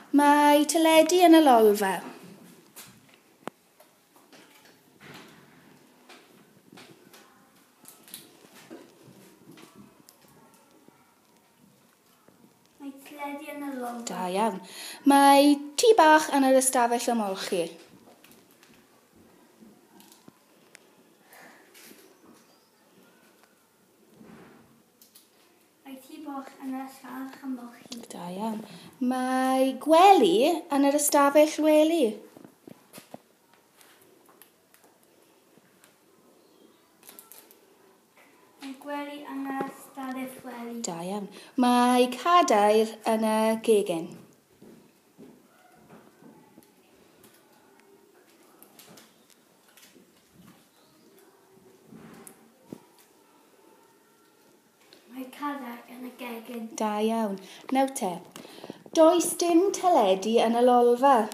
Mae teledu yn y lolfa. Mae teledu yn y lolfa. Da iawn. Mae tŷ bach yn yr ystafell ymolchi. Mae tŷ bach yn yr ystafell ymolchi. Da iawn. Mae gwely yn yr ystafell wely. Mae gwely yn yr ystafell wely. Da iawn. Mae cadair yn y gegin. Mae cadair yn y gegin. Da iawn. Nawr te. Does dim teledu yn y lolfa.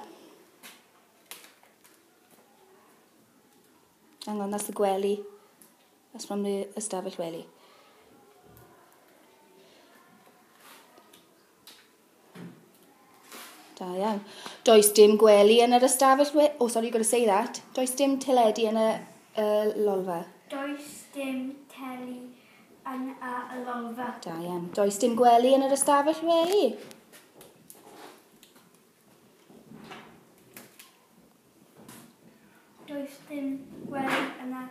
Hang on, that's the gwely. That's from the ystafell wely. Da iawn. Does dim gwely yn yr ystafell wely. Oh, sorry, you've got to say that. Does dim teledu yn y lolfa. Does dim teli yn y lolfa. Da iawn. Does dim gwely yn yr ystafell wely. Does dim gwely yn y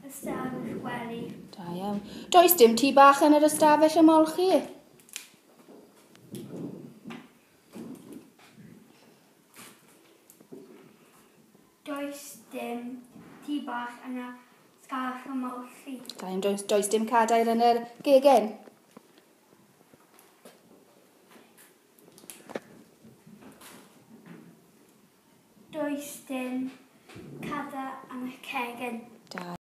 ystafell wely. Da iawn. Does dim tŷ bach yn yr ystafell ymolchi. Does dim tŷ bach yn y ystafell ymolchi. Da iawn. Does dim cadair yn yr gegin. Does dim cadair yn y cegin. Da